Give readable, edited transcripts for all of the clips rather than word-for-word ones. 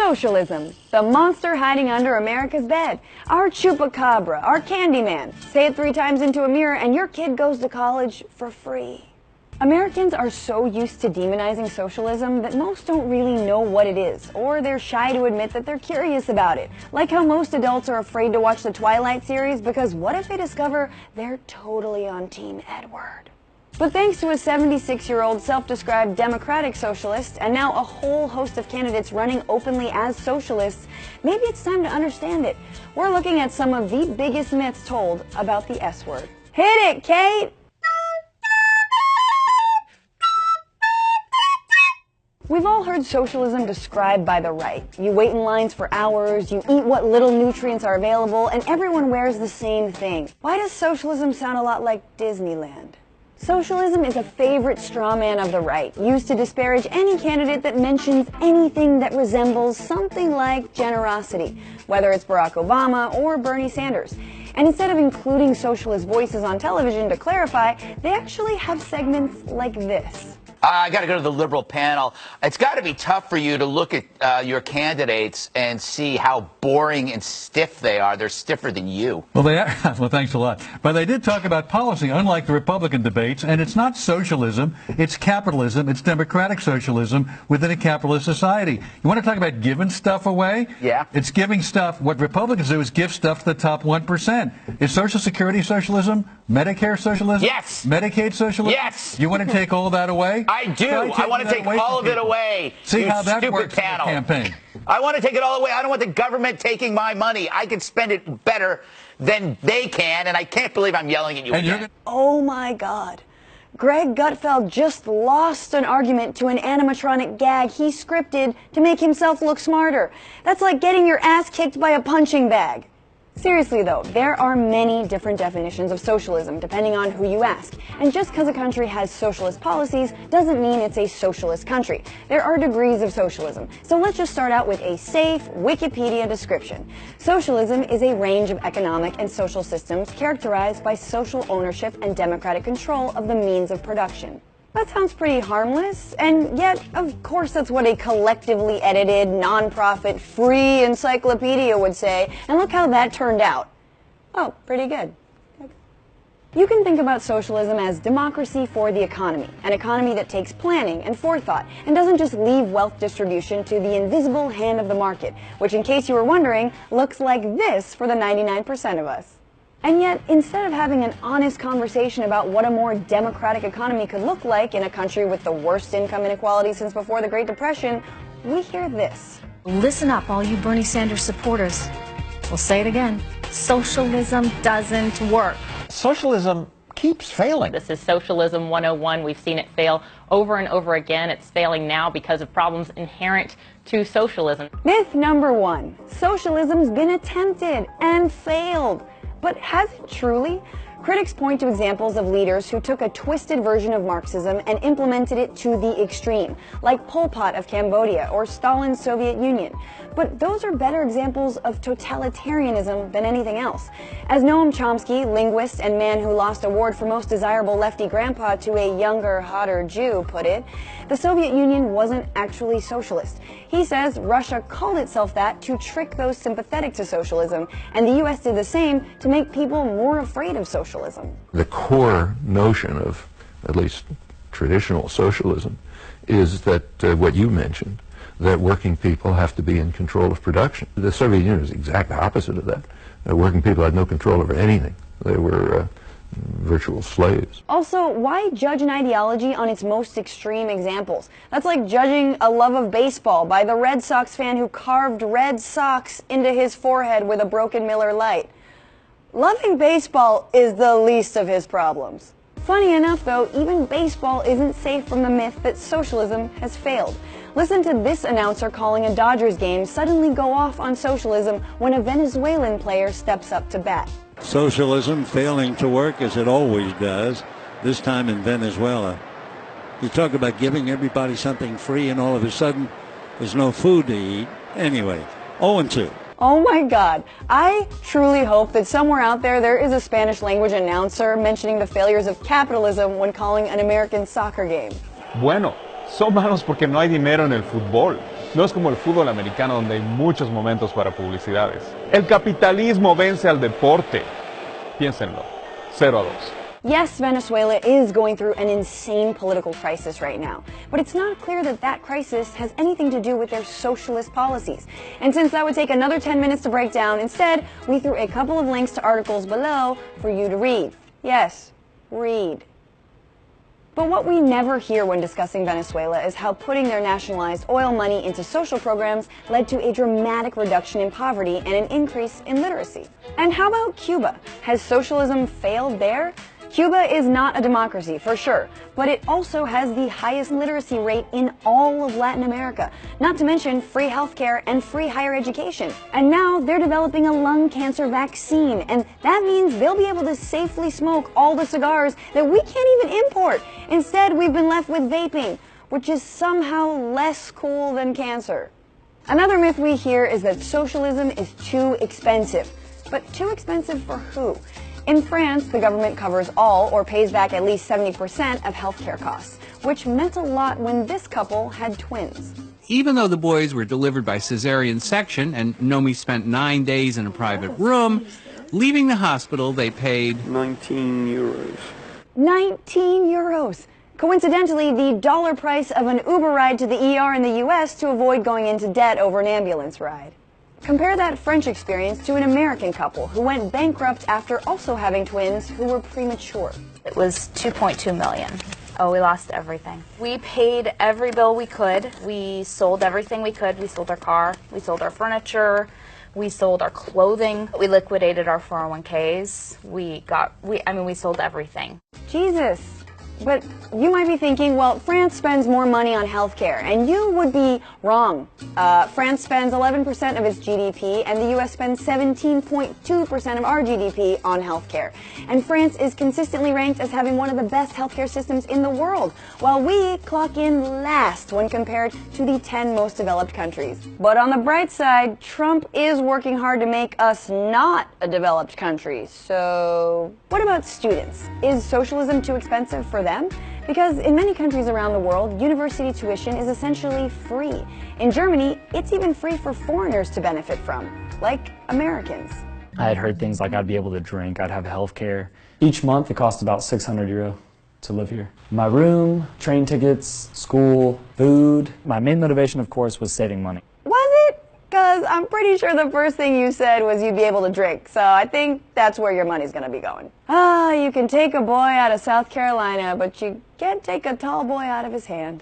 Socialism, the monster hiding under America's bed. Our chupacabra, our Candyman. Say it 3 times into a mirror and your kid goes to college for free. Americans are so used to demonizing socialism that most don't really know what it is, or they're shy to admit that they're curious about it. Like how most adults are afraid to watch the Twilight series because what if they discover they're totally on Team Edward? But thanks to a 76-year-old self-described democratic socialist and now a whole host of candidates running openly as socialists, maybe it's time to understand it. We're looking at some of the biggest myths told about the S word. Hit it, Kate! We've all heard socialism described by the right. You wait in lines for hours, you eat what little nutrients are available, and everyone wears the same thing. Why does socialism sound a lot like Disneyland? Socialism is a favorite straw man of the right, used to disparage any candidate that mentions anything that resembles something like generosity, whether it's Barack Obama or Bernie Sanders. And instead of including socialist voices on television to clarify, they actually have segments like this. I got to go to the liberal panel. It's got to be tough for you to look at your candidates and see how boring and stiff they are. They're stiffer than you. Well, they are. Well, thanks a lot. But they did talk about policy, unlike the Republican debates, and it's not socialism. It's capitalism. It's democratic socialism within a capitalist society. You want to talk about giving stuff away? Yeah. It's giving stuff. What Republicans do is give stuff to the top 1%. Is Social Security socialism? Medicare socialism? Yes. Medicaid socialism? Yes. You want to take all that away? I do. I want to take all of it away. See how that stupid works panel. in the campaign. I want to take it all away. I don't want the government taking my money. I can spend it better than they can, and I can't believe I'm yelling at you again. Oh my God. Greg Gutfeld just lost an argument to an animatronic gag he scripted to make himself look smarter. That's like getting your ass kicked by a punching bag. Seriously though, there are many different definitions of socialism depending on who you ask. And just because a country has socialist policies doesn't mean it's a socialist country. There are degrees of socialism. So let's just start out with a safe Wikipedia description. Socialism is a range of economic and social systems characterized by social ownership and democratic control of the means of production. That sounds pretty harmless, and yet, of course, that's what a collectively edited, non-profit, free encyclopedia would say, and look how that turned out. Oh, pretty good. You can think about socialism as democracy for the economy, an economy that takes planning and forethought, and doesn't just leave wealth distribution to the invisible hand of the market, which, in case you were wondering, looks like this for the 99% of us. And yet, instead of having an honest conversation about what a more democratic economy could look like in a country with the worst income inequality since before the Great Depression, we hear this. Listen up, all you Bernie Sanders supporters. We'll say it again. Socialism doesn't work. Socialism keeps failing. This is Socialism 101. We've seen it fail over and over again. It's failing now because of problems inherent to socialism. Myth number 1. Socialism's been attempted and failed. But has it truly? Critics point to examples of leaders who took a twisted version of Marxism and implemented it to the extreme, like Pol Pot of Cambodia or Stalin's Soviet Union. But those are better examples of totalitarianism than anything else. As Noam Chomsky, linguist and man who lost award for most desirable lefty grandpa to a younger, hotter Jew, put it, the Soviet Union wasn't actually socialist. He says Russia called itself that to trick those sympathetic to socialism, and the U.S. did the same to make people more afraid of socialism. The core notion of, at least traditional socialism, is that what you mentioned, that working people have to be in control of production. The Soviet Union is the exact opposite of that. Working people had no control over anything. They were virtual slaves. Also, why judge an ideology on its most extreme examples? That's like judging a love of baseball by the Red Sox fan who carved red socks into his forehead with a broken Miller Lite. Loving baseball is the least of his problems. Funny enough though, even baseball isn't safe from the myth that socialism has failed. Listen to this announcer calling a Dodgers game suddenly go off on socialism when a Venezuelan player steps up to bat. Socialism failing to work as it always does, this time in Venezuela. You talk about giving everybody something free and all of a sudden there's no food to eat. Anyway, 0-2. Oh my God. I truly hope that somewhere out there is a Spanish language announcer mentioning the failures of capitalism when calling an American soccer game. Bueno, son malos porque no hay dinero en el fútbol. No es como el fútbol americano donde hay muchos momentos para publicidades. El capitalismo vence al deporte. Piénsenlo. 0-2. Yes, Venezuela is going through an insane political crisis right now, but it's not clear that that crisis has anything to do with their socialist policies. And since that would take another 10 minutes to break down, instead, we threw a couple of links to articles below for you to read. Yes, read. But what we never hear when discussing Venezuela is how putting their nationalized oil money into social programs led to a dramatic reduction in poverty and an increase in literacy. And how about Cuba? Has socialism failed there? Cuba is not a democracy, for sure, but it also has the highest literacy rate in all of Latin America, not to mention free healthcare and free higher education. And now they're developing a lung cancer vaccine, and that means they'll be able to safely smoke all the cigars that we can't even import. Instead, we've been left with vaping, which is somehow less cool than cancer. Another myth we hear is that socialism is too expensive. But too expensive for who? In France, the government covers all or pays back at least 70% of healthcare costs, which meant a lot when this couple had twins. Even though the boys were delivered by cesarean section and Nomi spent 9 days in a private room, leaving the hospital they paid 19 euros. 19 euros! Coincidentally, the dollar price of an Uber ride to the ER in the US to avoid going into debt over an ambulance ride. Compare that French experience to an American couple who went bankrupt after also having twins who were premature. It was $2.2 million. Oh, we lost everything. We paid every bill we could. We sold everything we could. We sold our car. We sold our furniture. We sold our clothing. We liquidated our 401ks. We sold everything. Jesus. But you might be thinking, well, France spends more money on healthcare, and you would be wrong. France spends 11% of its GDP, and the U.S. spends 17.2% of our GDP on healthcare. And France is consistently ranked as having one of the best healthcare systems in the world, while we clock in last when compared to the 10 most developed countries. But on the bright side, Trump is working hard to make us not a developed country. So what about students? Is socialism too expensive for them? Because in many countries around the world, university tuition is essentially free. In Germany, it's even free for foreigners to benefit from, like Americans. I had heard things like I'd be able to drink, I'd have health care. Each month it costs about 600 euro to live here. My room, train tickets, school, food. My main motivation, of course, was saving money. Was it? Because I'm pretty sure the first thing you said was you'd be able to drink, so I think that's where your money's going to be going. You can take a boy out of South Carolina, but you can't take a tall boy out of his hand.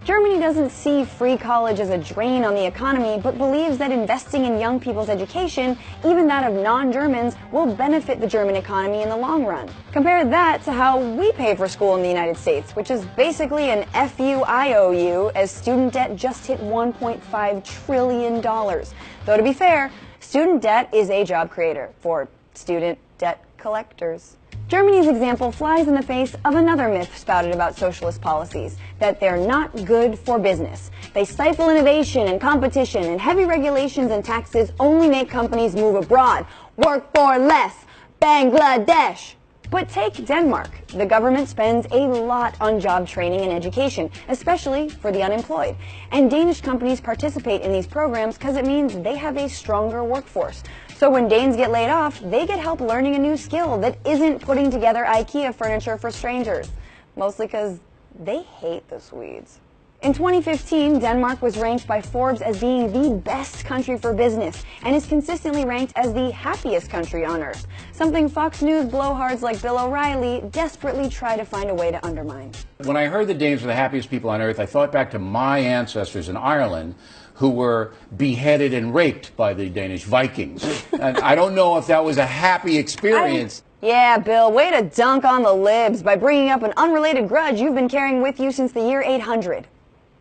Germany doesn't see free college as a drain on the economy, but believes that investing in young people's education, even that of non-Germans, will benefit the German economy in the long run. Compare that to how we pay for school in the United States, which is basically an FU-IOU, as student debt just hit $1.5 trillion. Though to be fair, student debt is a job creator for student debt collectors. Germany's example flies in the face of another myth spouted about socialist policies, that they're not good for business. They stifle innovation and competition, and heavy regulations and taxes only make companies move abroad. Work for less. Bangladesh. But take Denmark. The government spends a lot on job training and education, especially for the unemployed. And Danish companies participate in these programs because it means they have a stronger workforce. So when Danes get laid off, they get help learning a new skill that isn't putting together IKEA furniture for strangers. Mostly because they hate the Swedes. In 2015, Denmark was ranked by Forbes as being the best country for business and is consistently ranked as the happiest country on earth, something Fox News blowhards like Bill O'Reilly desperately try to find a way to undermine. When I heard the Danes were the happiest people on earth, I thought back to my ancestors in Ireland who were beheaded and raped by the Danish Vikings. And I don't know if that was a happy experience. Yeah, Bill, way to dunk on the libs by bringing up an unrelated grudge you've been carrying with you since the year 800.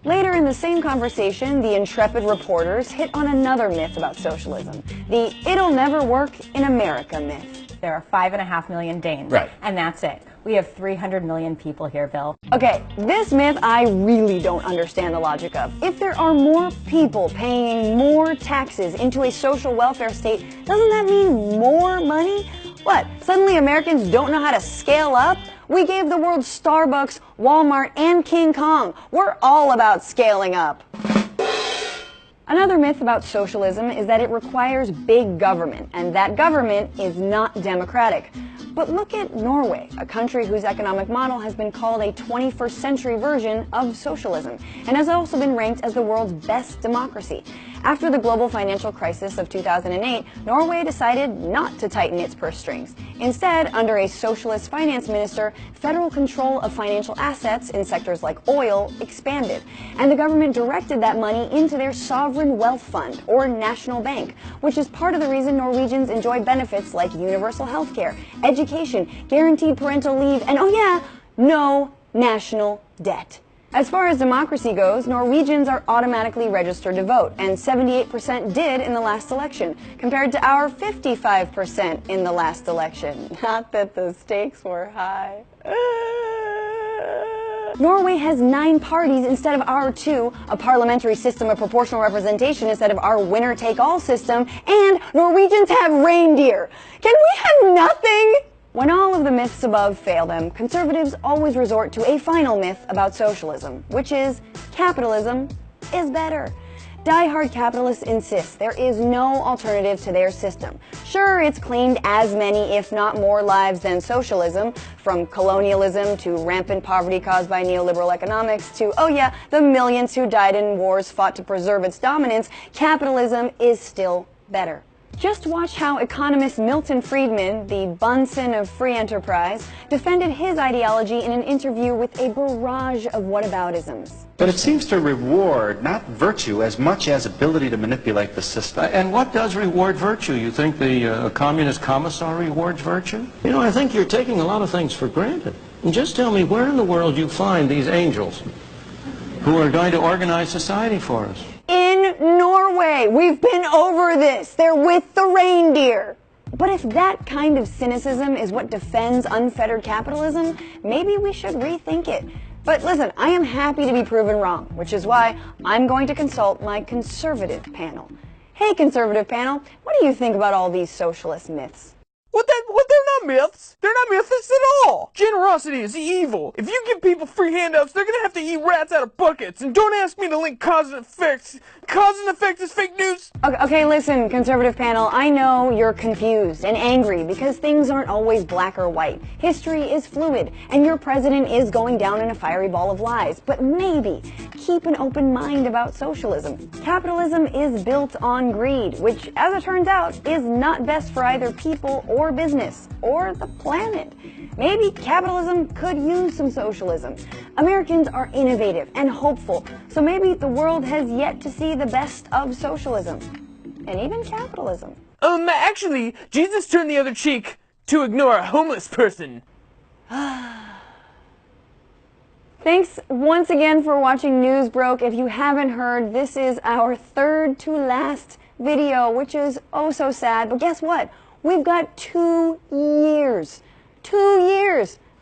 Later in the same conversation, the intrepid reporters hit on another myth about socialism, the "it'll never work in America" myth. There are 5.5 million Danes. Right. And that's it. We have 300 million people here, Bill. Okay, this myth I really don't understand the logic of. If there are more people paying more taxes into a social welfare state, doesn't that mean more money? What, suddenly Americans don't know how to scale up? We gave the world Starbucks, Walmart, and King Kong. We're all about scaling up. Another myth about socialism is that it requires big government, and that government is not democratic. But look at Norway, a country whose economic model has been called a 21st century version of socialism, and has also been ranked as the world's best democracy. After the global financial crisis of 2008, Norway decided not to tighten its purse strings. Instead, under a socialist finance minister, federal control of financial assets in sectors like oil expanded, and the government directed that money into their sovereign wealth fund, or national bank, which is part of the reason Norwegians enjoy benefits like universal health care, education, guaranteed parental leave, and oh yeah, no national debt. As far as democracy goes, Norwegians are automatically registered to vote, and 78% did in the last election, compared to our 55% in the last election. Not that the stakes were high. Norway has 9 parties instead of our 2, a parliamentary system of proportional representation instead of our winner-take-all system, and Norwegians have reindeer. Can we have nothing? When all of the myths above fail them, conservatives always resort to a final myth about socialism, which is capitalism is better. Die-hard capitalists insist there is no alternative to their system. Sure, it's claimed as many, if not more, lives than socialism, from colonialism to rampant poverty caused by neoliberal economics to, oh yeah, the millions who died in wars fought to preserve its dominance. Capitalism is still better. Just watch how economist Milton Friedman, the Bunsen of free enterprise, defended his ideology in an interview with a barrage of whataboutisms. But it seems to reward not virtue as much as ability to manipulate the system. And what does reward virtue? You think the communist commissar rewards virtue? You know, I think you're taking a lot of things for granted. And just tell me where in the world you find these angels who are going to organize society for us. In Norway! We've been over this! They're with the reindeer! But if that kind of cynicism is what defends unfettered capitalism, maybe we should rethink it. But listen, I am happy to be proven wrong, which is why I'm going to consult my conservative panel. Hey, conservative panel, what do you think about all these socialist myths? They're not myths. They're not myths at all. Generosity is evil. If you give people free handouts, they're gonna have to eat rats out of buckets. And don't ask me to link cause and effects. Cause and effect is fake news. Okay, listen, conservative panel, I know you're confused and angry because things aren't always black or white. History is fluid, and your president is going down in a fiery ball of lies. But maybe keep an open mind about socialism. Capitalism is built on greed, which, as it turns out, is not best for either people or business, or the planet. Maybe capitalism could use some socialism. Americans are innovative and hopeful, so maybe the world has yet to see the best of socialism, and even capitalism. Actually, Jesus turned the other cheek to ignore a homeless person. Thanks once again for watching News Broke. If you haven't heard, this is our third to last video, which is oh so sad, but guess what? We've got 2 years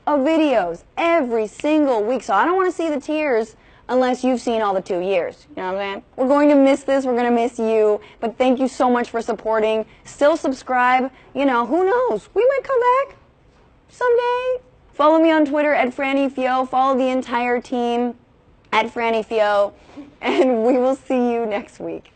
of videos every single week. So I don't want to see the tears unless you've seen all the 2 years. You know what I'm saying? We're going to miss this. We're going to miss you. But thank you so much for supporting. Still subscribe. You know, who knows? We might come back someday. Follow me on Twitter at FrannyFio. Follow the entire team at FrannyFio. And we will see you next week.